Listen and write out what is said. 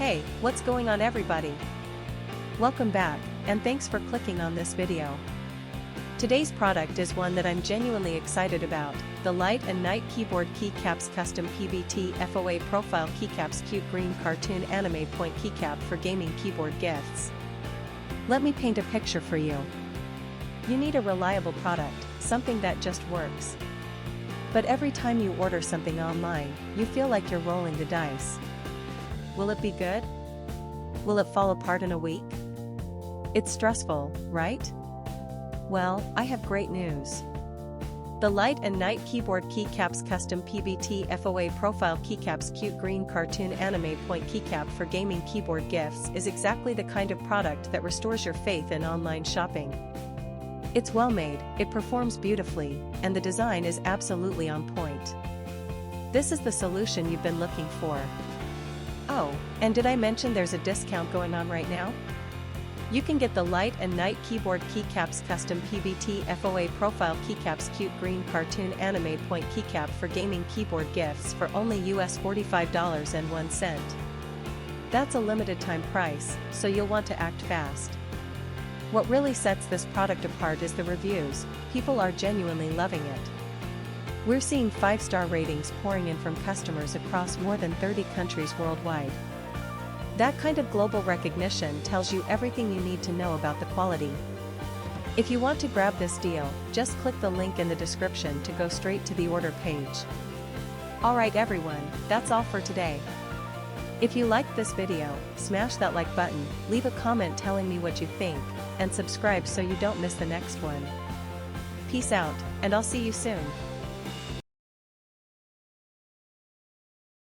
Hey, what's going on everybody? Welcome back, and thanks for clicking on this video. Today's product is one that I'm genuinely excited about, the Light and Night Keyboard Keycaps Custom PBT FOA Profile Keycaps Cute Green Cartoon Anime Point Keycap for Gaming Keyboard Gifts. Let me paint a picture for you. You need a reliable product, something that just works. But every time you order something online, you feel like you're rolling the dice. Will it be good? Will it fall apart in a week? It's stressful, right? Well, I have great news. The Light and Night Keyboard Keycaps Custom PBT FOA Profile Keycaps Cute Green Cartoon Anime Point Keycap for Gaming Keyboard Gifts is exactly the kind of product that restores your faith in online shopping. It's well made, it performs beautifully, and the design is absolutely on point. This is the solution you've been looking for. Oh, and did I mention there's a discount going on right now? You can get the Light and Night Keyboard Keycaps Custom PBT FOA Profile Keycaps Cute Green Cartoon Anime Point Keycap for Gaming Keyboard Gifts for only US $45.01. That's a limited time price, so you'll want to act fast. What really sets this product apart is the reviews. People are genuinely loving it. We're seeing 5-star ratings pouring in from customers across more than 30 countries worldwide. That kind of global recognition tells you everything you need to know about the quality. If you want to grab this deal, just click the link in the description to go straight to the order page. Alright everyone, that's all for today. If you liked this video, smash that like button, leave a comment telling me what you think, and subscribe so you don't miss the next one. Peace out, and I'll see you soon.